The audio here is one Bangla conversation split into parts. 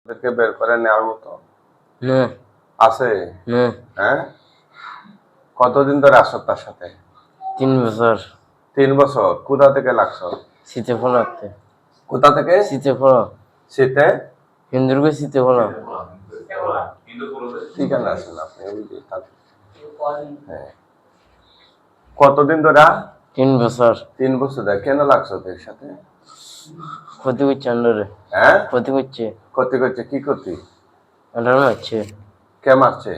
ওদেরকে বের করে নেওয়ার মতো না আছে? না হ্যাঁ, কতদিন ধরে আসো তার সাথে? 3 বছর। 3 বছর? কোথা থেকে লাগছো? শীতে ফলাতে। কোথা থেকে? শীতে ফলা। শীতে? হিন্দুর্গে শীতে ফলা। ঠিকানা আছেন আপনি? হ্যাঁ, কতদিন ধরে? 3 বছর। 3 বছর ধরে কেন লাগছো ওদের সাথে? ক্ষতি করছে আন্ডারে। হ্যাঁ, ক্ষতি করছে। ক্ষতি করছে? কি ক্ষতি? আন্ডার মারছে। কে মারছে?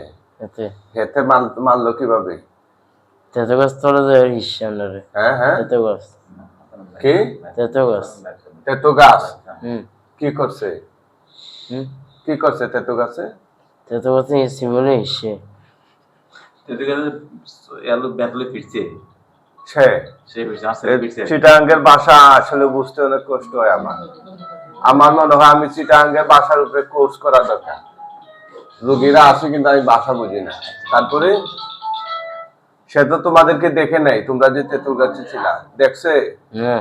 এতে হেতে মারলো কিভাবে? তেতো গাছ তোলা যায় হিসছে আন্ডারে। হ্যাঁ হ্যাঁ, তেতো গাছ। কি তেতো গাছ। তেতো গাছ? হুম কি করছে? হুম কি করছে তেতো গাছে? তেতো গাছে হিসছি বলে হিসছে। তেতো গাছে এলো ব্যাটলে ফিরছে। সে ফিরছে আসলে ফিরছে। চিটাঙ্গের ভাষা আসলে বুঝতে অনেক কষ্ট হয় আমার মনে হয় আমি চিটাঙ্গের ভাষার উপরে কোর্স করা দরকার। রোগীরা আছে কিন্তু আমি ভাষা বুঝি না। তারপরে সে তো তোমাদেরকে দেখে নাই, তোমরা যে তেঁতুল গাছে ছিলা, দেখছে? না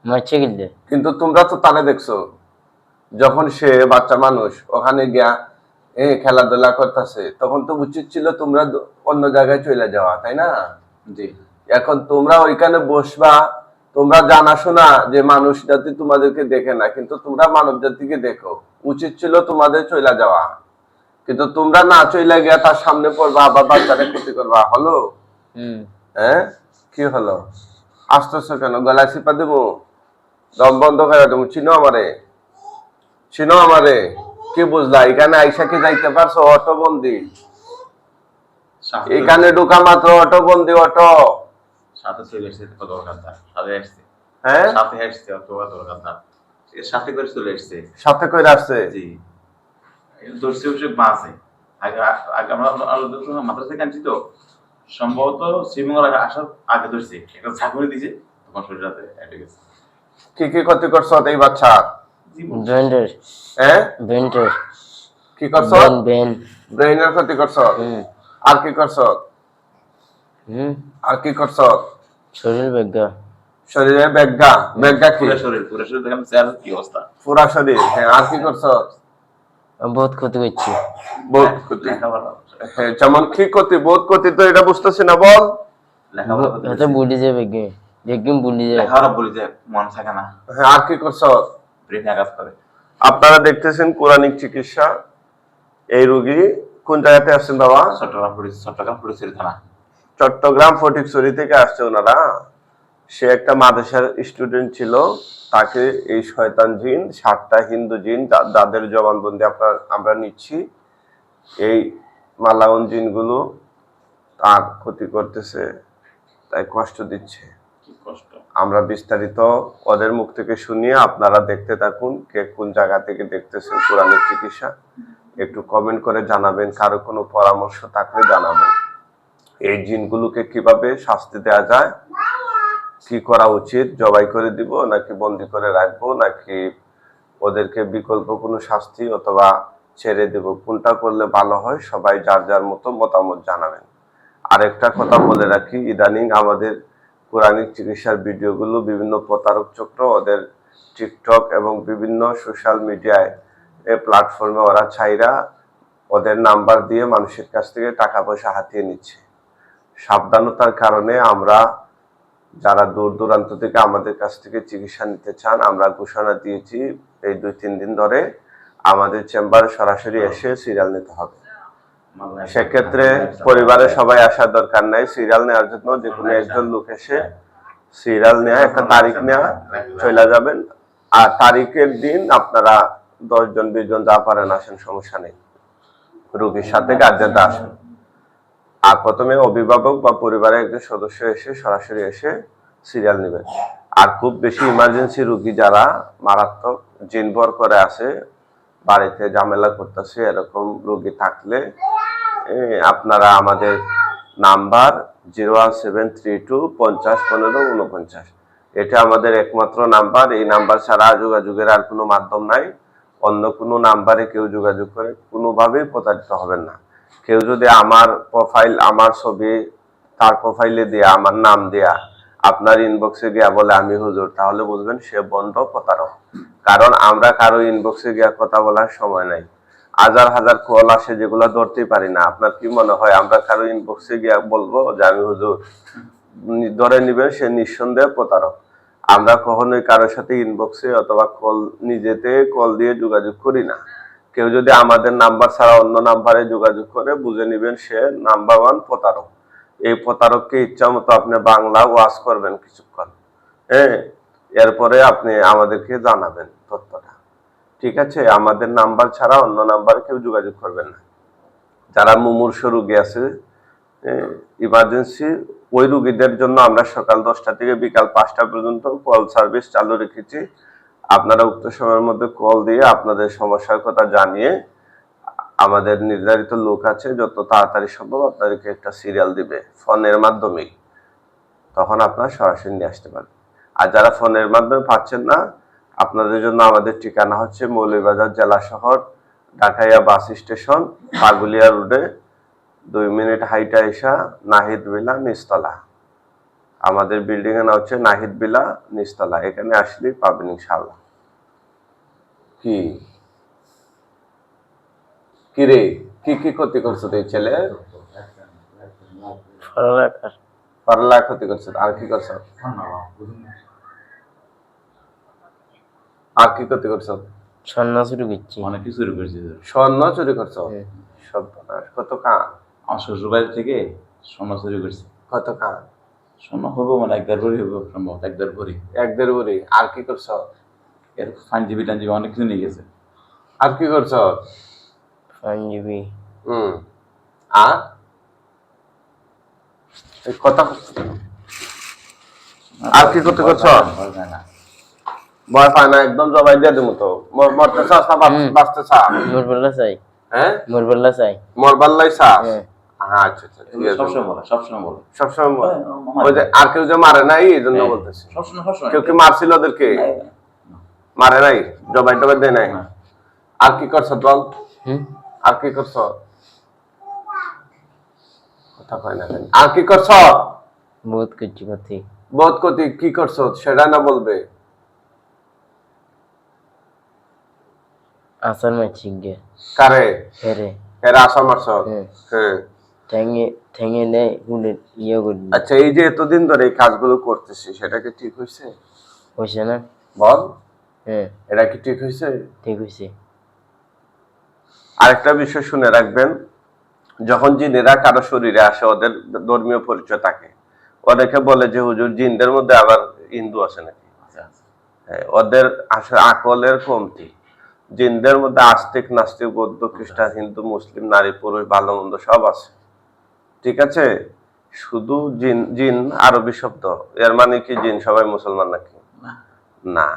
মারছে কিনলে। কিন্তু তোমরা তো তারে দেখছো যখন সে বাচ্চা মানুষ ওখানে গিয়া খেলাধুলা করতেছে, তখন তো উচিত ছিল তোমরা অন্য জায়গায় চলে যাওয়া, তাই না? জি। এখন তোমরা ওইখানে বসবা, তোমরা জানাশোনা যে মানুষ জাতি তোমাদেরকে দেখে না, কিন্তু তোমরা মানব জাতিকে দেখো, উচিত ছিল তোমাদের চলে যাওয়া। কিন্তু তোমরা না চলে গিয়া তার সামনে পড়বা, আবার বাচ্চাটা ক্ষতি করবা। হলো? হ্যাঁ, কি হলো? আসতেছো কেন? গলায় চিপা দেবো? দম বন্ধ করে দেবো? চিনো আমারে? চিনো আমারে? কি বুঝলা? এখানে আইসা কি যাইতে পারছো? অটো বন্দি এখানে ঢোকা মাত্র অটো বন্দি। অটো সাথে চলে এসেছে কত কথা সাথে আসছে। হ্যাঁ, সাথে আসছে কত কথা এর সাথে করে চলে এসেছে। সাথে করে আসছে? জি। দর্শি বসে বাসে আগে আগে আমরা মাদ্রাসা কাঁদছি তো সম্ভবত শ্রীমঙ্গল আসার আগে ধরছে একটা ঝাঁকুনি দিছে তখন শরীরাতে এটে গেছে। কি কি ক্ষতি করছো এই বাচ্চা? ব্রেন্ডের। হ্যাঁ, ব্রেন্ডের। কি করছো? ব্রেইনের ক্ষতি করছো? আর কি করছো? আর কি করছো? শরীর বেগা। শরীরে বেগা? বেগা কি? পুরো শরীর দেখেন স্যার কি অবস্থা। পুরা শরীর? হ্যাঁ, আর কি করছো? বহুত ক্ষতি করছি। বহুত ক্ষতি? হ্যাঁ, যেমন কি ক্ষতি? বহুত ক্ষতি তো এটা বুঝতেছি না, বল। এত বলি যাবে গে, দেখবেন বলি যায়। লেখাপড়া বলি যায়, মন থাকে না। হ্যাঁ, আর কি করছো? ব্রেন আঘাত করে। আপনারা দেখতেছেন কোরআনিক চিকিৎসা। এই রোগী কোন জায়গাতে আসছেন বাবা? চট্টগ্রাম ফটিকছড়ি থানা। চট্টগ্রাম ফটিকছড়ি থেকে আসছে ওনারা। সে একটা মাদ্রাসার স্টুডেন্ট ছিল। তাকে এই শয়তান জিন, 7টা হিন্দু জিন, যাদের জবানবন্দি আমরা নিচ্ছি, এই মালাউন জিনগুলো তার ক্ষতি করতেছে, তাই কষ্ট দিচ্ছে। কি কষ্ট। আমরা বিস্তারিত ওদের মুখ থেকে শুনিয়ে আপনারা দেখতে থাকুন। কে কোন জায়গা থেকে দেখতেছেন কোরআনিক চিকিৎসা একটু কমেন্ট করে জানাবেন। কারো কোনো পরামর্শ থাকলে জানাবেন। এই জিনগুলোকে কিভাবে শাস্তি দেওয়া যায়, কি করা উচিত, জবাই করে দিব নাকি বন্দি করে রাখবো, নাকি ওদেরকে বিকল্প কোনো শাস্তি অথবা ছেড়ে দেব, কোনটা করলে ভালো হয়, সবাই যার যার মতো মতামত জানাবেন। আরেকটা কথা বলে রাখি, ইদানিং আমাদের কোরআনিক চিকিৎসার ভিডিওগুলো বিভিন্ন প্রতারক চক্র ওদের টিকটক এবং বিভিন্ন সোশ্যাল মিডিয়ায় প্ল্যাটফর্মে ওরা ছাইরা ওদের নাম্বার দিয়ে মানুষের কাছ থেকে টাকা পয়সা হাতিয়ে নিচ্ছে। সাবধানতার কারণে আমরা যারা দূর দূরান্ত থেকে আমাদের কাছ থেকে চিকিৎসা নিতে চান, আমরা ঘোষণা দিয়েছি এই 2-3 দিন ধরে আমাদের চেম্বারে সরাসরি এসে সিরিয়াল নিতে হবে। সেক্ষেত্রে পরিবারের সবাই আসার দরকার নাই। সিরিয়াল নেওয়ার জন্য যে কোনো একজন লোক এসে সিরিয়াল নেওয়া, একটা তারিখ নেওয়া, চলে যাবেন। আর তারিখের দিন আপনারা 10 জন 20 জন যা পারেন আসেন, সমস্যা নেই। রোগীর সাথে গার্জেনরা আসেন। আর প্রথমে অভিভাবক বা পরিবারের একজন সদস্য এসে সরাসরি এসে সিরিয়াল নেবেন। আর খুব বেশি ইমার্জেন্সি রোগী যারা মারাত্মক জিনভর করে আছে, বাড়িতে ঝামেলা করতেছে, এরকম রোগী থাকলে আপনারা আমাদের নাম্বার 01732501549, এটা আমাদের একমাত্র নাম্বার। এই নাম্বার ছাড়া যোগাযোগের আর কোনো মাধ্যম নাই। অন্য কোনো নাম্বারে কেউ যোগাযোগ করে কোনোভাবেই প্রতারিত হবেন না। কেউ যদি আমার প্রোফাইল, আমার ছবি তার প্রোফাইলে দেয়া, আমার নাম দেয়া আপনার ইনবক্সে গিয়া বলে আমি হুজুর, তাহলে বুঝবেন সে বন্ড প্রতারক। কারণ আমরা কারো ইনবক্সে গিয়ে কথা বলার সময় নাই। হাজার হাজার কল আসে যেগুলো ধরতেই পারি না। আপনার কি মনে হয় আমরা কারো ইনবক্সে গিয়ে বলবো যে আমি হুজুর? ধরে নিবেন সে নিঃসন্দেহে প্রতারক। আমরা কখনোই কারোর সাথে ইনবক্সে অথবা কল নিজেতে কল দিয়ে যোগাযোগ করি না। কেউ যদি আমাদের নাম্বার ছাড়া অন্য নাম্বারে যোগাযোগ করে বুঝে নিবেন সে নাম্বার 1 প্রতারক। এই প্রতারককে ইচ্ছা মতো আপনি বাংলা ওয়াজ করবেন কিছুক্ষণ, হ্যাঁ, এরপরে আপনি আমাদেরকে জানাবেন তথ্যটা, ঠিক আছে? আমাদের নাম্বার ছাড়া অন্য নাম্বারে কেউ যোগাযোগ করবেন না। যারা মুমূর্ষ রোগী আছে, ইমার্জেন্সি, ওই রোগীদের জন্য আমরা সকাল 10টা থেকে বিকাল 5টা পর্যন্ত কল সার্ভিস চালু রেখেছি। আপনারা উক্ত সময়ের মধ্যে কল দিয়ে আপনাদের সমস্যার কথা জানিয়ে আমাদের নির্ধারিত লোক আছে, যত তাড়াতাড়ি সম্ভব আপনাদেরকে একটা সিরিয়াল দিবে ফোনের মাধ্যমেই, তখন আপনারা সরাসরি নিয়ে আসতে পারবেন। আর যারা ফোনের মাধ্যমে পাচ্ছেন না, আপনাদের জন্য আমাদের ঠিকানা হচ্ছে মৌলভীবাজার জেলা শহর, ঢাকাইয়া বাস স্টেশন, পাগুলিয়া রোডে 2 মিনিট হাইটা এসা নাহিদ বিলা নিচতলা। আমাদের বিল্ডিং এর নাম হচ্ছে নাহিদ বিলা নিচতলা। এখানে আসলেই পাবেন ইনশাআল্লাহ। কি কি রে, কি কি ক্ষতি করছো এই ছেলে? পড়ালেখা ক্ষতি করছো, আর কি করছো? আর কি ক্ষতি করছো? স্বর্ণ শুরু করছি। অনেক কিছু শুরু করেছি। স্বর্ণ চুরি করছো? সর্বনাশ, কত কান? আমার শ্বশুর বাড়ি থেকে স্বর্ণ চুরি করছি। কত কান? স্বর্ণ হবো মানে 1.5 ভরি হবো সম্ভবত, 1.5 ভরি। 1.5 ভরি। আর কি করছো? এর ফাঞ্জিবি টাঞ্জিবি অনেক কিছু নিয়ে গেছে। আর কি করছো? পাঞ্জাবি। আর এই কথা আর কি করতে করছো? ভয় পায় না? একদম জবাই দিয়ে দেবো তো। মরতে চাস না বাঁচতে চাস? মরবেলা চাই। হ্যাঁ, মরবেলা চাই। মরবাল্লাই চাস? হ্যাঁ। আচ্ছা আচ্ছা, ঠিক আছে। সবসময় বলে, সবসময় বলে। সবসময় বলে। ওই যে আর কেউ যে মারে নাই এই জন্য বলতেছি। সবসময় কেউ কি মারছিল ওদেরকে? মারে নাই, জবাই টবাই দেয় নাই। আর কি করছো বল? আর কি করছো? কথা কয় না কেন? আর কি করছো? বহুত কিছু করছি। বহুত ক্ষতি কি করছো সেটা না বলবে? আসার মারছি গে। কারে? হেরে। এরা আশা মারছো? হ্যাঁ। হ্যাঁ। ঠেঙে নেই হুলে ইয়ে করি। আচ্ছা, এই যে এতদিন ধরে এই কাজগুলো করতেছি সেটা কি ঠিক হয়েছে? হয়েছে না? বল। হ্যাঁ। এটা কি ঠিক হয়েছে? ঠিক হয়েছে। আরেকটা বিষয় শুনে রাখবেন, যখন জিনেরা কারো শরীরে আসে ওদের ধর্মীয় পরিচয় থাকে, ওদেরকে বলে যে হুজুর জিনদের মধ্যে আবার হিন্দু আছে নাকি? হ্যাঁ, ওদের আসলে আকলের কমতি। জিনদের মধ্যে আস্তিক নাস্তিক বৌদ্ধ খ্রিস্টান হিন্দু মুসলিম নারী পুরুষ ভালো মন্দ সব আছে, ঠিক আছে? শুধু জিন, জিন আরবি শব্দ, এর মানে কি জিন সবাই মুসলমান নাকি? না।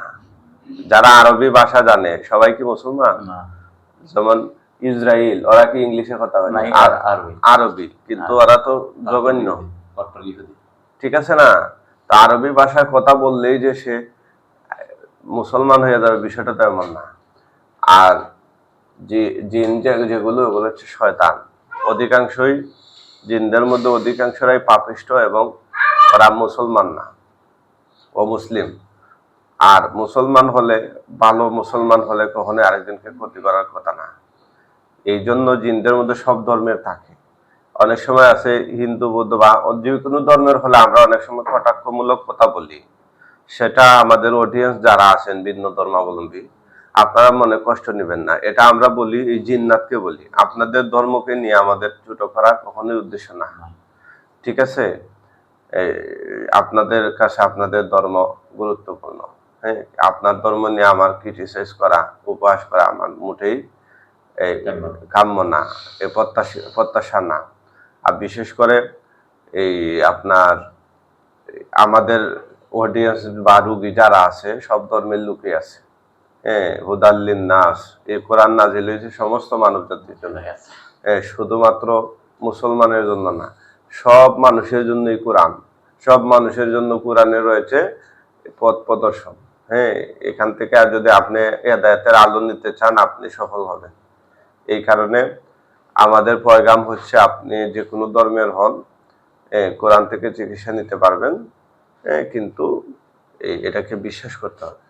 যারা আরবি ভাষা জানে সবাই কি মুসলমান? যেমন ইসরায়েল, ওরা কি ইংলিশে কথা বলে? আরবি, কিন্তু ওরা তো জঘন্য, ঠিক আছে না? তো আরবি ভাষায় কথা বললেই যে সে মুসলমান হয়ে যাবে বিষয়টা তো এমন না। আর যে জিন যেগুলো ওগুলো হচ্ছে শয়তান। অধিকাংশই জিনদের মধ্যে অধিকাংশরাই পাপিষ্ট এবং ওরা মুসলমান না, ও মুসলিম। আর মুসলমান হলে, ভালো মুসলমান হলে কখনোই আরেকজনকে ক্ষতি করার কথা না। এই জন্য জিনদের মধ্যে সব ধর্মের থাকে। অনেক সময় আছে হিন্দু বৌদ্ধ বা যে কোনো ধর্মের হলে আমরা অনেক সময় কটাক্ষমূলক কথা বলি, সেটা আমাদের অডিয়েন্স যারা আছেন ভিন্ন ধর্মাবলম্বী আপনারা মনে কষ্ট নেবেন না। এটা আমরা বলি এই জিন্নাতকে বলি, আপনাদের ধর্মকে নিয়ে আমাদের ছোট করা কখনোই উদ্দেশ্য না, ঠিক আছে? আপনাদের কাছে আপনাদের ধর্ম গুরুত্বপূর্ণ। হ্যাঁ, আপনার ধর্ম নিয়ে আমার ক্রিটিসাইজ করা, উপহাস করা আমার মোটেই কাম্য না, এ প্রত্যাশা না। আর বিশেষ করে এই আপনার আমাদের অডিয়েন্স বা রুগী যারা আছে সব ধর্মের লোকই আছে। হ্যাঁ, হুদাল্লিন নাস, এই কোরআন নাজিল হয়েছে সমস্ত মানব জাতির জন্য, শুধুমাত্র মুসলমানের জন্য না, সব মানুষের জন্যই কোরআন। সব মানুষের জন্য কোরআনে রয়েছে পথ প্রদর্শন। হ্যাঁ, এখান থেকে আর যদি আপনি হেদায়েতের আলো নিতে চান আপনি সফল হবেন। এই কারণে আমাদের পয়গাম হচ্ছে আপনি যে কোনো ধর্মের হন, কোরআন থেকে চিকিৎসা নিতে পারবেন, কিন্তু এটাকে বিশ্বাস করতে হবে।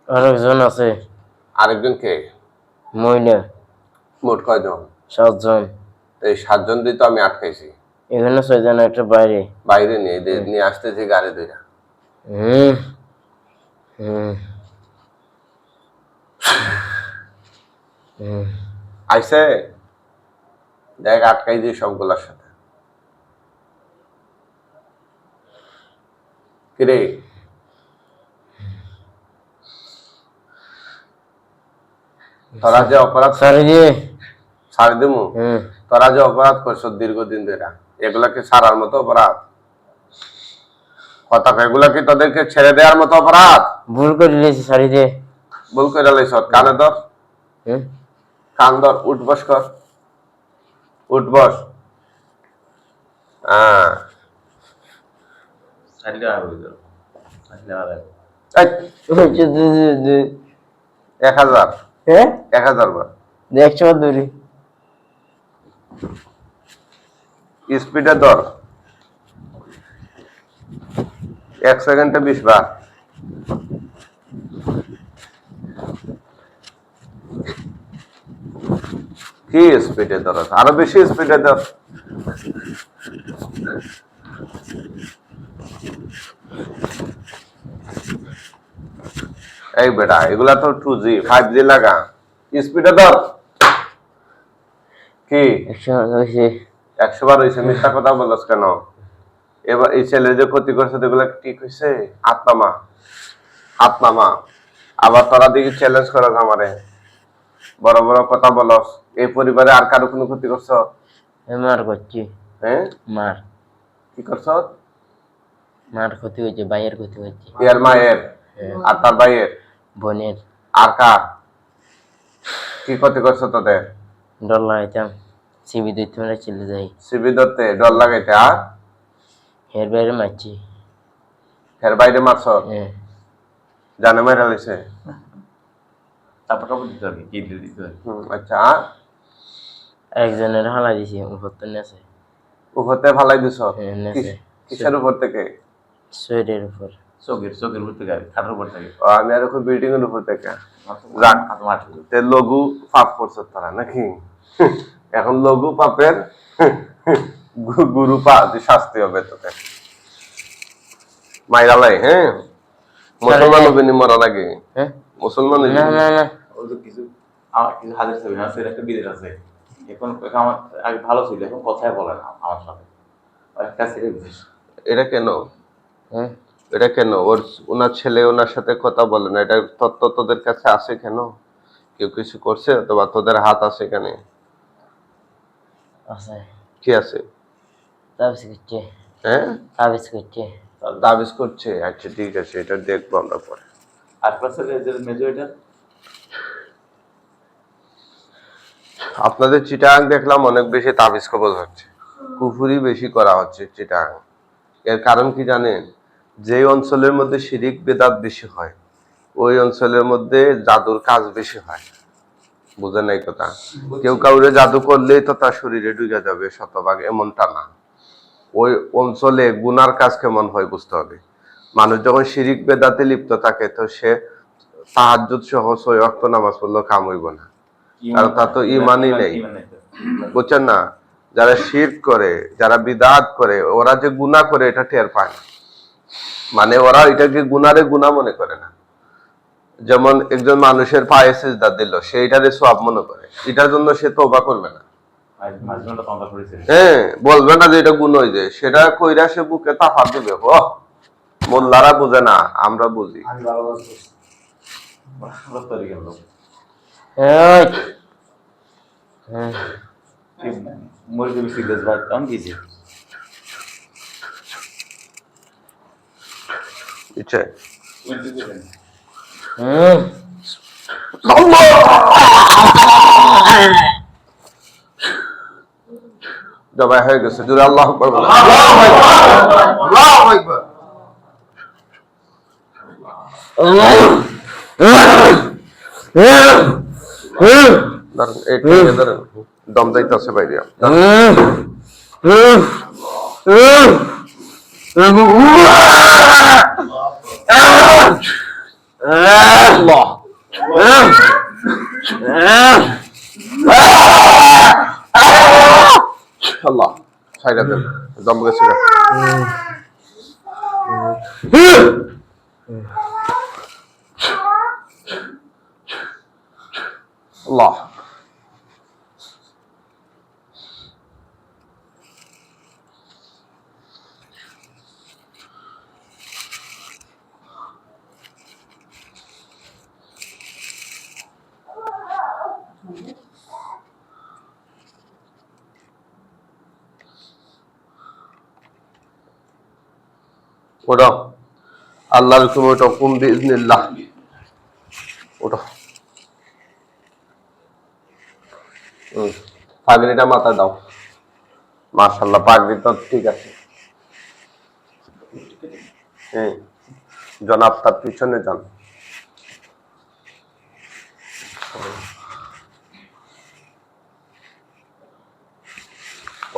আরেকজন আছে আরেকজন কে? মহিলা মোট কয়জন? 7 জন। এই 7 জন দিয়ে তো আমি আটকাইছি। এখানে 6 জন, একটা বাইরে। বাইরে নিয়ে আসতেছি গাড়ি ধরে। হুম হুম হুম। আইছে দেখ আটকাই দিই সবগুলার সাথে। কিরে তোরা যে অপরাধ সারি দিয়ে। ছাড়ি দেবো? হুম। তোরা যে অপরাধ করছো দীর্ঘদিন ধরে, এগুলাকে ছাড়ার মতো অপরাধ? কথা এগুলা কি তোদেরকে ছেড়ে দেওয়ার মতো অপরাধ? ভুল করে নিয়েছি, সারি দিয়ে। ভুল করে লাইছ, কানে ধর, হুম। কান ধর, উঠ বস কর, উঠ বস। হ্যাঁ সাইডে আর হইলো সাইডে আর এই, হ্যাঁ 1000 বার 100 বার ধরি। স্পিডে ধর, 1 সেকেন্ডে 20 বার। কি স্পিডে ধর, আরো বেশি স্পিডে ধর। এই বেটা এগুলা তো 2G 5G লাগা, স্পিডে ধর। কি 100 হয়েছে। 100 বার হয়েছে? মিথ্যা কথা বলছ কেন? এবার এই ছেলে যে ক্ষতি করছে এগুলা ঠিক হয়েছে? হাত নামা। আবার তোরা দিকে চ্যালেঞ্জ করস আমারে, বড় বড় কথা বলস। এই পরিবারে আর কারো কোনো ক্ষতি করছ? মার করছি। হ্যাঁ মার কি করছ? মার ক্ষতি হয়েছে, ভাইয়ের ক্ষতি হয়েছে। ইয়ার মায়ের আর তার ভাইয়ের বোনের। আর কার কি ক্ষতি করছো তোদের? ডর লাগাইতাম, সিবি দিতে মেরে চলে যাই। সিবি ধরতে ডর লাগাইতে, আর এর বাইরে মারছি। এর বাইরে মারছ? হ্যাঁ। জানে মেরা লাইছে? তারপর কাপড় দিতে হবে, কি দিতে হবে। আচ্ছা, আর একজনের হালা দিছি, উপর তো নেছে। উপরতে ফালাই দিছ? হ্যাঁ, নেছে। কিসের উপর থেকে? শরীরের উপর। চোখের উপর থেকে খাটের উপর থেকে। ও, আমি আর বিল্ডিং এর উপর থেকে। যাক, তে লঘু পাপ করছ তারা নাকি? এখন লঘু পাপের গুরু শাস্তি হবে তোদের। মাইরালাই, হ্যাঁ মুসলমান হবে নি মরার আগে? হ্যাঁ। মুসলমান হইবি? না না না, ওই তো কিছু আমার কিছু হাজার ছবি আমার ছেলে একটা বিদেশ আছে। এখন আমার আগে ভালো ছিল, এখন কথাই বলে না আমার সাথে। ওর একটা ছেলে বিদেশ। এটা কেন? হ্যাঁ। এটা কেন ওনার ছেলে ওনার সাথে কথা বলে না? এটা তত্ত্ব তোদের কাছে আসে কেন? কেউ কিছু করছে অথবা তোদের হাত আছে এখানে? আছে। কি আছে? তাবিজ করছে। হ্যাঁ তাবিজ করছে। তাবিজ করছে? আচ্ছা ঠিক আছে, এটা দেখবো আমরা পরে। আর ক্লাসের যে মেজরিটা আপনাদের চিটাং দেখলাম অনেক বেশি তাবিজ কবজ হচ্ছে, কুফুরি বেশি করা হচ্ছে চিটাং। এর কারণ কি জানেন? যে অঞ্চলের মধ্যে শিরিক বেদাত বেশি হয় ওই অঞ্চলের মধ্যে জাদুর কাজ বেশি হয়। বুঝেন এই কথা? কেউ কাউরে জাদু করলেই তো তার শরীরে ঢুকে যাবে শতভাগ, এমনটা না। ওই অঞ্চলে গুনার কাজ কেমন হয় বুঝতে হবে। মানুষ যখন শিরিক বেদাতে লিপ্ত থাকে তো সে তাহাজ্জুদ সহ 6 ওয়াক্ত নামাজ পড়লেও কাম হইব না, কারণ তার তো ইমানই নেই। বুঝছেন না? যারা শিরক করে, যারা বিদআত করে, ওরা যে গুনাহ করে এটা টের পায় না। মানে ওরা এটাকে গুনারে গুনাহ মনে করে না। যেমন একজন মানুষের পায়ে সিজদা দিল, সে এটারে সওয়াব মনে করে, এটার জন্য সে তওবা করবে না। হ্যাঁ, বলবে না যে এটা গুনাহ হইছে, সেটা কইরা সে বুকে তাফা দিবে। ও মোল্লারা বুঝে না, আমরা বুঝি। এই হ্যাঁ। মুরগি ফিদেস ভাই কেমন দিয়েছে ইচ্ছে হুম। জবাই হয়ে গেছে, জোরে আল্লাহু আকবার বলো। ধরেন, এই টেনে ধরেন, দম যাইতাছে বাইরে। আল্লাহ আল্লাহ সাইডা দেন দম গেছে আল্লাহ ওটা আল্লাহর তুমি ওটা কুম বিইজনিল্লাহ ওটা পাগড়িটা মাথায় দাও মাশাআল্লাহ পাগড়ি তো ঠিক আছে হ্যাঁ জনাব তার পিছনে যান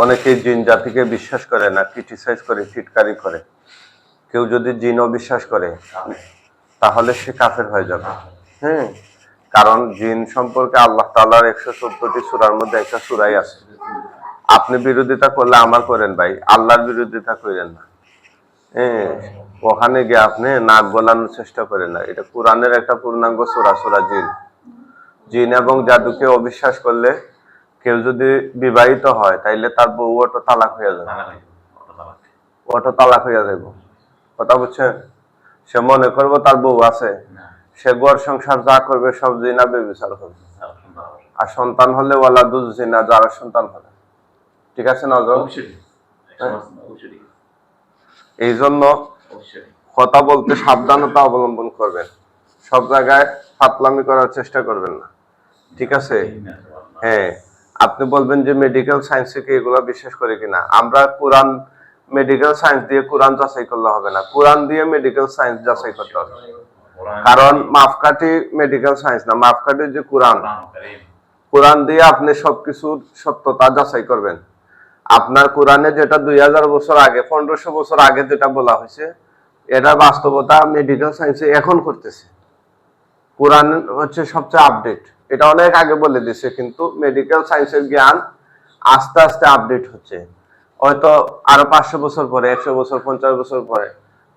অনেকে জিন জাতিকে বিশ্বাস করে না ক্রিটিসাইজ করে টিটকারি করে কেউ যদি জিনও বিশ্বাস করে তাহলে সে কাফের হয়ে যাবে হ্যাঁ কারণ জিন সম্পর্কে আল্লাহ তাআলার 114টি সূরার মধ্যে একটা সূরাই আছে আপনি বিরোধিতা করলে আমার করেন ভাই আল্লাহর বিরোধিতা করেন না হ্যাঁ ওখানে গিয়ে আপনি নাক গলানোর চেষ্টা করেন না এটা কোরআনের একটা পূর্ণাঙ্গ সূরা সূরা জিন জিন এবং জাদুকে অবিশ্বাস করলে কেউ যদি বিবাহিত হয় তাইলে তার বউ অটো তালাক হয়ে যাবে অটো তালাক হয়ে যাবে কথা বুঝছেন সে মনে করবো তার বউ আছে সে ঘর সংসার যা করবে সব জিনা বেবিচার করবে আর সন্তান হলে ওয়ালা দুজ জিনা যারা সন্তান হবে ঠিক আছে না এই জন্য কথা বলতে সাবধানতা অবলম্বন করবেন সব জায়গায় ফাতলামি করার চেষ্টা করবেন না ঠিক আছে হ্যাঁ আপনি বলবেন যে মেডিকেল সায়েন্সে কি এগুলো বিশ্বাস করে কিনা আমরা কোরআন মেডিকেল সায়েন্স দিয়ে কোরআন যাচাই করলে হবে না কোরআন দিয়ে মেডিকেল সায়েন্স যাচাই করতে হবে কারণ মাপকাঠি মেডিকেল সায়েন্স না মাপকাঠি যে কোরআন কোরআন দিয়ে আপনি সবকিছুর সত্যতা যাচাই করবেন আপনার কোরআনে যেটা 2000 বছর আগে 1500 বছর আগে যেটা বলা হয়েছে এটা বাস্তবতা মেডিকেল সায়েন্সে এখন করতেছে কোরআন হচ্ছে সবচেয়ে আপডেট এটা অনেক আগে বলে দিছে কিন্তু মেডিকেল সায়েন্সের জ্ঞান আস্তে আস্তে আপডেট হচ্ছে হয়তো আরো 500 বছর পরে 100 বছর 50 বছর পরে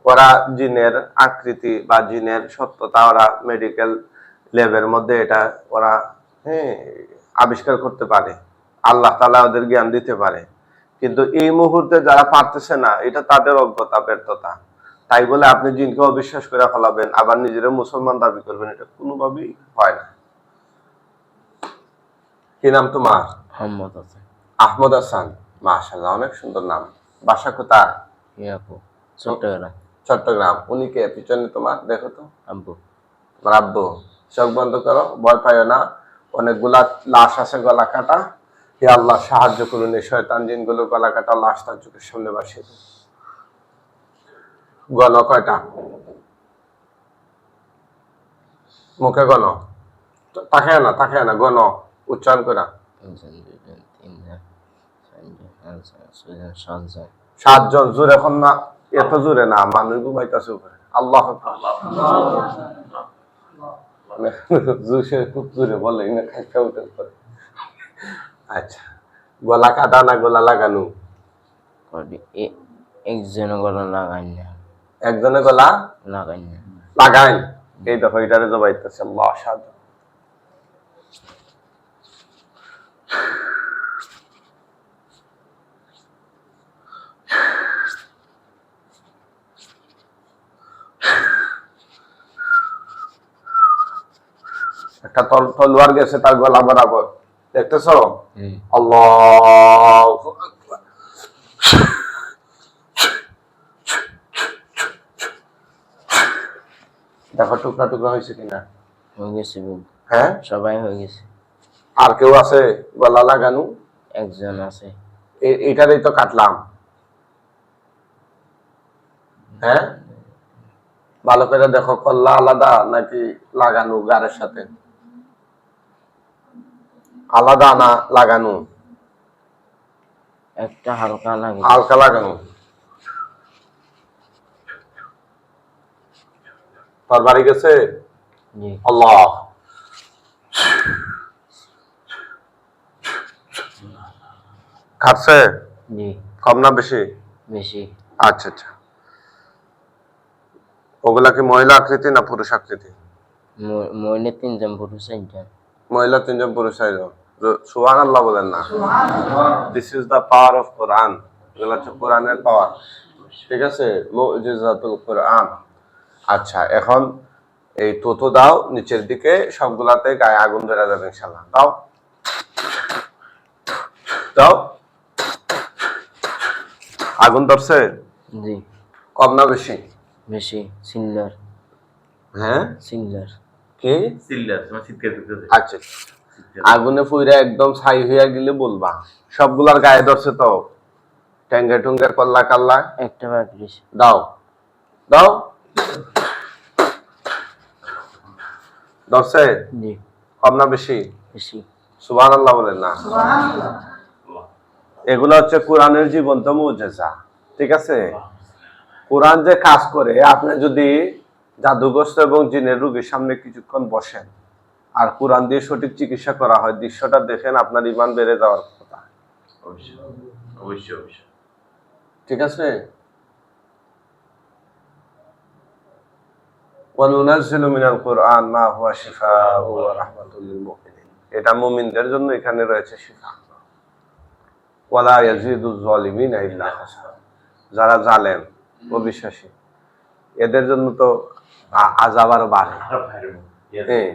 ওরা জিনের আকৃতি বা জিনের সত্যতা ওরা মেডিকেল ল্যাবের মধ্যে এটা ওরা হ্যাঁ আবিষ্কার করতে পারে আল্লাহ তাআলা ওদের জ্ঞান দিতে পারে কিন্তু এই মুহূর্তে যারা পারতেছে না এটা তাদের অজ্ঞতা ব্যর্থতা তাই বলে আপনি জিনকে অবিশ্বাস করে ফেলাবেন আবার নিজেরা মুসলমান দাবি করবেন এটা কোনোভাবেই হয় না কি নাম তোমার আহমদ আছে আহমদ হাসান মাশাআল্লাহ অনেক সুন্দর নাম বাসা কোথায় ইয়াকু চট্টগ্রাম চট্টগ্রাম উনি কে পিছনে তোমার দেখো তো আব্বু তোমার আব্বু চোখ বন্ধ করো ভয় পাইও না অনেকগুলা লাশ আছে গলা কাটা হে আল্লাহ সাহায্য করুন এই শয়তান জিনগুলো গলা কাটা লাশ তার চোখের সামনে বসিয়ে দিন গণ কয়টা মুখে গণ তাকায় না গণ উচ্চারণ করা 7 জন জোরে এখন না এত জোরে না মানুষ ঘুমাইতেছে উপরে আল্লাহ খুব জোরে বলে না খাইতে উঠে করে আচ্ছা গলা কাটা না গলা লাগানো একজনে গলা লাগাই না একজনে গলা লাগাই না লাগাই এই দেখো এটারে জবাইতেছে আল্লাহ সাহায্য একটা তলোয়ার গেছে তার গলা বরাবর দেখতেছো আল্লাহ দেখো টুকরা টুকরা হয়েছে কিনা হয়ে গেছে হ্যাঁ সবাই হয়ে গেছে আর কেউ আছে গলা লাগানো একজন আছে এটারই তো কাটলাম হ্যাঁ ভালো করে দেখো কল্লা আলাদা নাকি লাগানো গারের সাথে আলাদা না লাগানো একটা হালকা লাগে হালকা লাগানো তোর বাড়ি গেছে? জি আল্লাহ, খাচ্ছে? জি কম না বেশি? বেশি। আচ্ছা আচ্ছা। ওগুলা কি মহিলা আকৃতি না পুরুষ আকৃতি? মহিলা 3 জন, পুরুষ 1 জন। মহিলা 3 জন, পুরুষ 6 জন। সুবহানাল্লাহ বলেন না? This is the power of Quran. এগুলো হচ্ছে কোরআনের পাওয়ার। ঠিক আছে, মুজিজাতুল কোরআন। আচ্ছা, এখন এই তোতো দাও নিচের দিকে, সবগুলাতে গায়ে আগুন ধরে যাবে ইনশাআল্লাহ। দাও দাও। আগুন ধরছে? জি কম না বেশি? বেশি। সিঙ্গার হ্যাঁ, সিঙ্গার। কি? সিল্লার তোমার শীতকাল দিতেছে আচ্ছা, আগুনে পুইরা একদম ছাই হইয়া গেলে বলবা। সবগুলার গায়ে ধরছে তো? ট্যাঙ্গে টুঙ্গের কল্লা কাল্লা? একটা বাকি বেশি। দাও দাও। ধরছে? জি কম না বেশি? বেশি। সুবহানাল্লাহ বলেন না? এগুলো হচ্ছে কোরআনের জীবন্ত মুজিজা। ঠিক আছে, কোরআন যে কাজ করে, আপনি যদি জাদুগ্রস্ত এবং জিনের রোগীর সামনে কিছুক্ষণ বসেন আর কোরআন দিয়ে সঠিক চিকিৎসা করা হয়, দৃশ্যটা দেখেন, আপনার ঈমান বেড়ে যাওয়ার কথা। অবশ্যই অবশ্যই অবশ্যই। ঠিক আছে। ওয়ানুনাজ্জিলু মিনাল কুরআন মা হুয়া শিফাউ ওয়া রাহমাতুল লিল মুমিনিন। এটা মুমিনদের জন্য এখানে রয়েছে শিফা। ওয়ালা ইয়াজিদুজ জালিমিনা ইল্লা খাসারা। যারা জালেম, অবিশ্বাসী, এদের জন্য তো আযাব আরো বাড়ে। হ্যাঁ,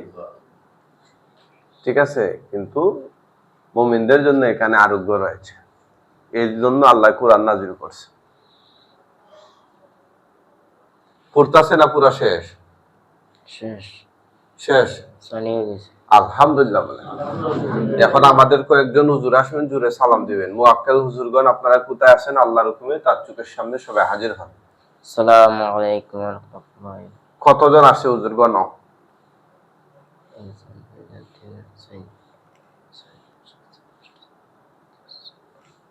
ঠিক আছে, কিন্তু মুমিনদের জন্য এখানে আরোগ্য রয়েছে। এই জন্য আল্লাহ কোরআন নাজিল করছে। পড়তাছে না পুরা শেষ? শেষ। শেষ, চালিয়ে গেছে। আলহামদুলিল্লাহ বলেন। এখন আমাদের কয়েকজন হুজুর আসবেন, জুড়ে সালাম দিবেন। মুআক্কেল হুজুরগণ, আপনারা কোথায় আছেন? আল্লাহর হুকুমে তার চোখের সামনে সবাই হাজির হন। আসসালামু আলাইকুম ওয়া রাহমাতুল্লাহি। কতজন আসছে হুজুরগণ?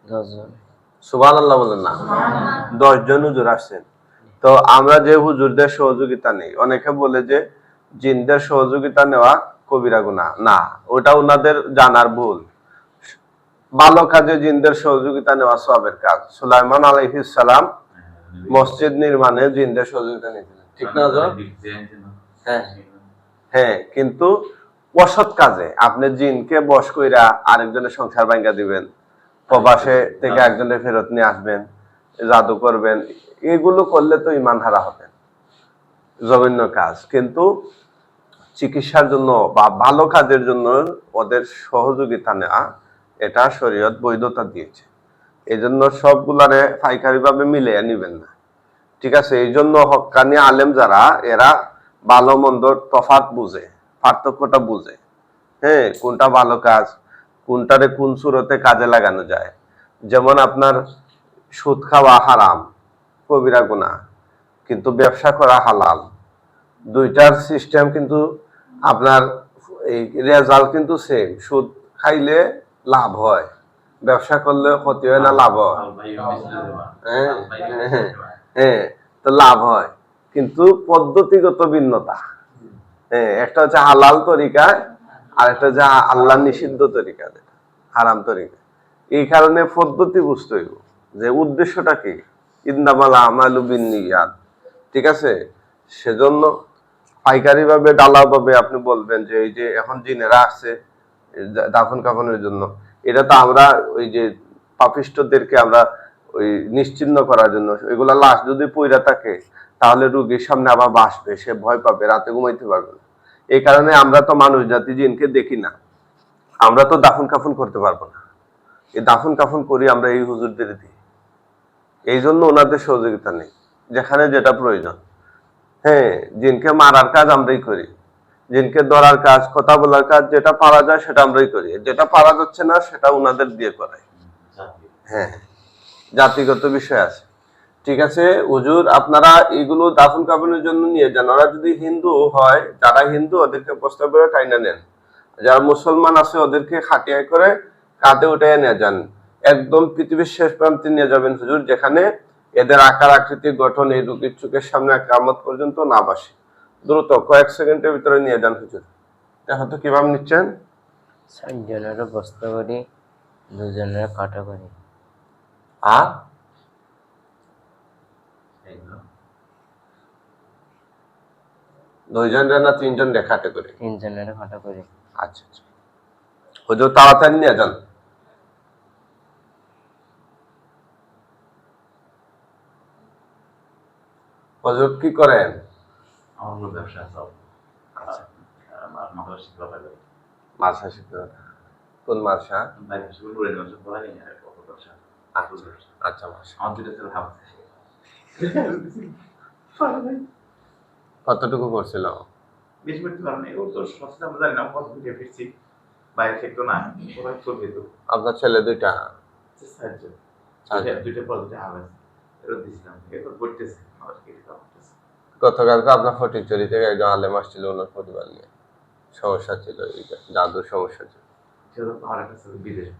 10 জন। সুবহানাল্লাহ বলেন না? 10 জন হুজুর আসছেন। তো আমরা যে হুজুরদের সহযোগিতা নেই, অনেকে বলে যে জিনদের সহযোগিতা নেওয়া কবিরা গুনাহ। না, ওটা ওনাদের জানার ভুল। ভালো কাজে জিনদের সহযোগিতা নেওয়া সওয়াবের কাজ। সুলাইমান আলাইহিস সালাম মসজিদ নির্মাণে জিনদের সহযোগিতা নিয়েছিলেন, ঠিক না হুজুর? হ্যাঁ হ্যাঁ, কিন্তু অসৎ কাজে আপনি জিনকে বশ কইরা আরেকজনের সংসার ভাঙা দিবেন, প্রবাসে থেকে একজনের ফেরত নিয়ে আসবেন, জাদু করবেন, এগুলো করলে তো ঈমান হারা হবেন, জঘন্য কাজ। কিন্তু চিকিৎসার জন্য বা ভালো কাজের জন্য ওদের সহযোগিতা নেওয়া, এটা শরীয়ত বৈধতা দিয়েছে। এই জন্য সবগুলারে পাইকারি ভাবে মিলিয়ে নিবেন না, ঠিক আছে? এই জন্য হক্কানি আলেম যারা, এরা ভালো মন্দর তফাৎ বুঝে, পার্থক্যটা বুঝে। হ্যাঁ, কোনটা ভালো কাজ, কোনটারে কোন সুরতে কাজে লাগানো যায়। যেমন আপনার সুদ খাওয়া হারাম, কবিরা গুনাহ, কিন্তু ব্যবসা করা হালাল। দুইটার সিস্টেম কিন্তু আপনার এই রেজাল্ট কিন্তু সেম। সুদ খাইলে লাভ হয়, ব্যবসা করলে ক্ষতি হয় না, লাভ হয়। হ্যাঁ হ্যাঁ হ্যাঁ, তো লাভ হয়, কিন্তু পদ্ধতিগত ভিন্নতা। হ্যাঁ, একটা হচ্ছে হালাল তরিকা, আর একটা হচ্ছে আল্লাহ নিষিদ্ধ তরিকা, যেটা হারাম তরিকা। এই কারণে পদ্ধতি বুঝতে হইব যে উদ্দেশ্যটা কি। ইন্নামাল আমালু বিন্নিয়াত, ঠিক আছে? সেজন্য পাইকারি ভাবে ডালা ভাবে আপনি বলবেন যে এই যে এখন জিনেরা আসছে দাফন কাফনের জন্য, এটা তো আমরা ওই যে পাপিষ্টদেরকে আমরা ওই নিশ্চিহ্ন করার জন্য। এগুলা লাশ যদি পইরা থাকে, তাহলে রোগীর সামনে আবার বাসবে, সে ভয় পাবে, রাতে ঘুমাইতে পারবে না। এই কারণে আমরা তো মানুষ জাতি জিনকে দেখি না, আমরা তো দাফন কাফন করতে পারবো না। এই দাফন কাফন করি আমরা এই হুজুরদের দিই। এই জন্য ওনাদের সহযোগিতা নেই, যেখানে যেটা প্রয়োজন। হ্যাঁ, জিনকে মারার কাজ আমরাই করি, জিনকে ধরার কাজ, কথা বলার কাজ, যেটা পারা যায় সেটা আমরাই করি, যেটা পারা যাচ্ছে না সেটা ওনাদের দিয়ে করাই। হ্যাঁ, জাতিগত বিষয় আছে। ঠিক আছে হুজুর, আপনারা এগুলো দাফন কাফনের জন্য নিয়ে যান। ওরা যদি হিন্দু হয়, যারা হিন্দু ওদেরকে প্রস্তাব করে টাইনা নেন, যারা মুসলমান আছে ওদেরকে খাটিয়ায় করে কাঁধে উঠে নিয়ে যান, একদম পৃথিবীর শেষ প্রান্তে নিয়ে যাবেন হুজুর, যেখানে এদের আকার আকৃতি গঠন এই রোগীর চোখের সামনে কিয়ামত পর্যন্ত না বাসে। দ্রুত কয়েক সেকেন্ডের ভিতরে নিয়ে যান হুজুর। দেখো তো কিভাবে নিচ্ছেন। 6 জনের বস্তা করি, 2 জনের কাটা করি। আর এইগুলো 2 জনের না 3 জন দেখাতে করে? 3 জনের কাটা করি। আচ্ছা আচ্ছা, হুজুর তাড়াতাড়ি নিয়ে যান। হুজুর কি করেন? আমার হলো ব্যবসা সব। আচ্ছা, আর মাথার শিক্ষা পাইলো মার্শা শিখতে। কোন মার্শা? বাইরে শুরু করে নিয়ে বলা নেই আর কত ব্যবসা। আচ্ছা আচ্ছা, মার্শা। আমার দুটো ছেলে ভাব কতটুকু করছিল? বেশি করতে পারে না, ও তো সস্তা আমরা জানি না কত দিকে ফিরছি, বাইরে থেকে না কোথায় চলবে তো আপনার ছেলে দুইটা? সাহায্য আচ্ছা। দুইটা পর দুটো আওয়াজ এরও দিয়েছিলাম, এরপর করতেছে আমার কেটে করতেছে। গতকালকে আপনার ফটিকছড়ি থেকে একজন আলেম আসছিল ওনার পরিবার নিয়ে, সমস্যা ছিল, এইটা জাদুর সমস্যা ছিল। সেটা তো আমার কাছে বিদেশে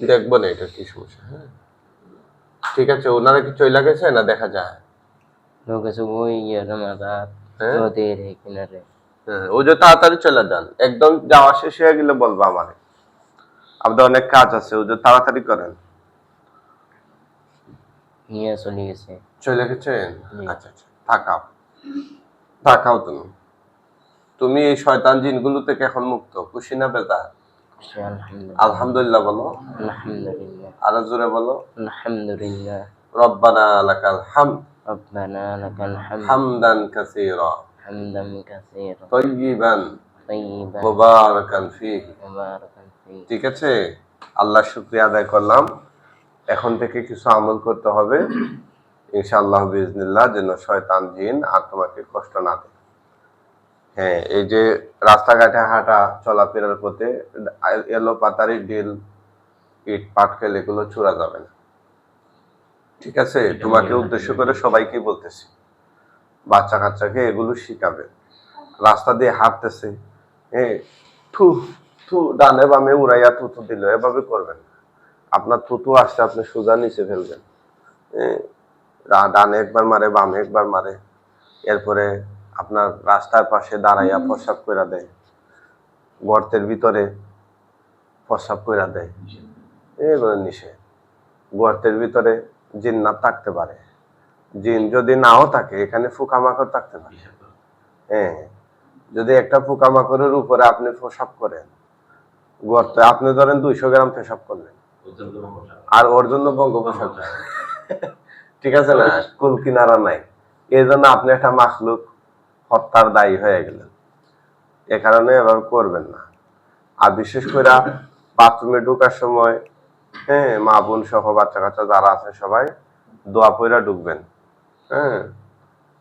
দেখবো না এটা কি সমস্যা। হ্যাঁ ঠিক আছে, ওনারা কি চইলা গেছে না দেখা যায়? লোক আছে ওই ইয়ের মাথার হ্যাঁ? নদীর এই কিনারে। হ্যাঁ, ও যে তাড়াতাড়ি চলে যান, একদম যাওয়া শেষ হয়ে গেলে বলবো আমারে। আপনার অনেক কাজ আছে, ও যে তাড়াতাড়ি করেন। নিয়ে চলে গেছে। চলে গেছেন? জি। আচ্ছা আচ্ছা, থাকাও থাকাও তুমি। তুমি এই শয়তান জিনগুলো থেকে এখন মুক্ত, খুশি না বেজার? সে আলহামদুলিল্লাহ। আলহামদুলিল্লাহ বলো, আলহামদুলিল্লাহ। আরো জোরে বলো। আলহামদুলিল্লাহ। রব্বানা লাকাল হামদ ربنا لك الحمد হামদান কাসীরা حمدا كثيرا তাইয়িবান طيبا মুবারাকান ফীহি। مباركا فيه। ঠিক আছে, আল্লাহ শুকরিয়া আদায় করলাম। এখন থেকে কিছু আমল করতে হবে ইনশাআল্লাহ বিইজনিল্লাহ, যেন শয়তান জিন আর তোমাকে কষ্ট না দেয়। হ্যাঁ, এই যে রাস্তাঘাটে হাঁটা চলাফেরার পথে এলো পাতারি ডিল ইট পাটকেল এগুলো চূড়া যাবে না। ঠিক আছে, তোমাকে উদ্দেশ্য করে সবাইকে বলতেছি, বাচ্চা কাচ্চাকে এগুলো শিখাবে। রাস্তা দিয়ে হাঁটতেছে, হ্যাঁ, থু থু ডানে বামে উড়াইয়া থুতু দিল, এভাবে করবেন না। আপনার থুতু আসছে আপনি সোজা নিচে ফেলবেন। ডানে একবার মারে বামে একবার মারে, এরপরে আপনার রাস্তার পাশে দাঁড়াইয়া প্রস্রাব কইরা দেয়, গর্তের ভিতরে প্রস্রাব কইরা দেয়, এগুলো নিষেধ। গর্তের ভিতরে জিন্নাত থাকতে পারে, জিন যদি নাও থাকে এখানে পোকামাকড় থাকতে পারে। হ্যাঁ, যদি একটা পোকামাকড়ের উপরে আপনি প্রস্রাব করেন গর্তে, আপনি ধরেন 200 গ্রাম পেশাব করলেন আর ওর জন্য বঙ্গোপসাগর ঠিক আছে না, কুল কিনারা নাই, এই জন্য আপনি একটা মাখলুক হত্যার দায়ী হয়ে গেলেন। এ কারণে এবার করবেন না। আর বিশেষ করে বাথরুমে ঢোকার সময়, হ্যাঁ, মা বোন সহ বাচ্চা কাচ্চা যারা আছে সবাই দোয়া পইরা ঢুকবেন। হ্যাঁ,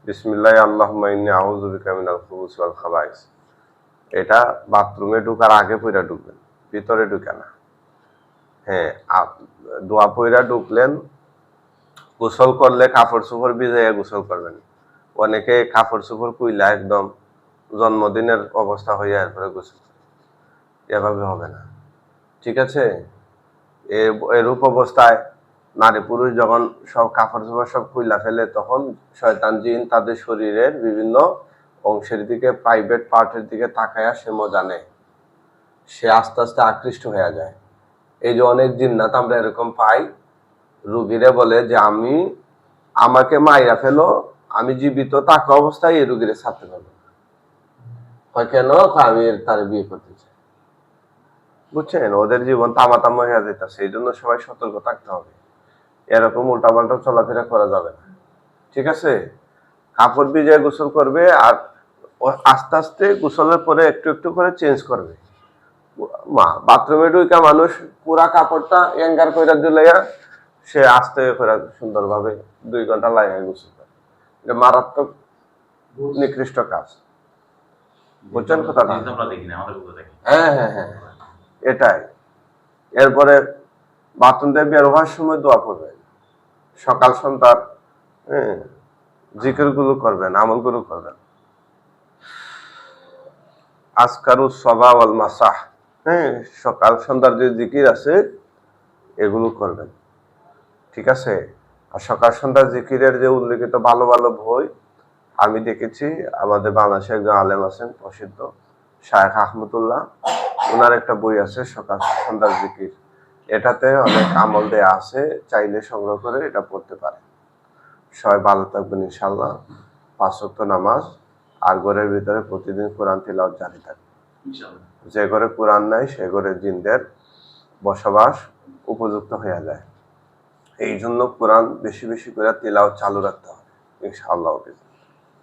বিসমিল্লাহ আল্লাহুম্মা ইন্নী আউযু বিকা মিনাল খুবুসি ওয়াল খাবাইস, এটা বাথরুমে ঢোকার আগে পইরা ঢুকবেন, ভিতরে ঢুকে না। হ্যাঁ, দোয়া পইরা ঢুকলেন। গোসল করলে কাপড় চোপড় ভিজাইয়া গোসল করবেন। অনেকে কাপড় চোপড় কুইলা একদম জন্মদিনের অবস্থা হইয়া এরপরে গোসল করে, এভাবে হবে না। ঠিক আছে, এরূপ অবস্থায় নারী পুরুষ যখন সব কাপড় চোপড় সব খুইলা ফেলে, তখন শয়তান জিন তাদের শরীরের বিভিন্ন অংশের দিকে, প্রাইভেট পার্টের দিকে তাকায়া সে মজা নেয়, সে আস্তে আস্তে আকৃষ্ট হয়ে যায়। এই যে অনেক জিন্নাত আমরা এরকম পাই, রুগীরা বলে যে আমাকে মাইরা ফেলো, আমি জীবিত থাকা অবস্থায় এই রুগীরে ছাড়তে পারবো না। কেন? আমি তার বিয়ে করতে চাই। বুঝছেন, ওদের জীবন তামাতামা হয়ে যেতেছে, এই জন্য সবাই সতর্ক থাকতে হবে। এরকম উল্টাপাল্টা চলাফেরা করা যাবে না। ঠিক আছে, কাপড় ভিজিয়ে গোসল করবে আর আস্তে আস্তে গোসলের পরে একটু একটু করে চেঞ্জ করবে। বাথরুমে ঢুকা মানুষ পুরা কাপড়টা এঙ্গার কইরা ঝুলাইয়া সে আস্তে করে সুন্দরভাবে 2 ঘন্টা লাগাই গোসল করে, এটা মারাত্মক নিকৃষ্ট কাজ। বুঝছেন কথাটা? আমরা দেখি না, আমাদের বুঝে দেখি। হ্যাঁ হ্যাঁ হ্যাঁ, এটাই। এরপরে বাথরুম দিয়ে বের হওয়ার সময় দোয়া করবেন, সকাল সন্ধ্যা, হ্যাঁ, জিকির গুলো করবেন, আমল গুলো করবেন। আজকারুস সাবা ওয়াল মাসাহ, হ্যাঁ, সকাল সন্ধ্যার যে জিকির আছে এগুলো করবেন। ঠিক আছে, আর সকাল সন্ধ্যার জিকিরের যে উল্লেখিত ভালো ভালো বই, আমি দেখেছি আমাদের বাংলাদেশে একজন আলেম আছেন প্রসিদ্ধ শায়েখ আহমদুল্লাহ, ওনার একটা বই আছে সকাল সন্ধ্যার জিকির, এটাতে অনেক আমল দেয়া আছে, চাইলে সংগ্রহ করে এটা পড়তে পারে। সবাই ভালো থাকবেন ইনশাআল্লাহ। 5 ওয়াক্ত নামাজ আর ঘরের ভিতরে প্রতিদিন কোরআন তিলাওয়াত জারি থাকবে। ইনশাআল্লাহ। যে ঘরে কোরআন নাই সে ঘরে জিনদের বসবাস উপযুক্ত হয়ে যায়। এই জন্য কোরআন বেশি বেশি করে তিলাওয়াত চালু রাখতে হবে ইনশাআল্লাহ।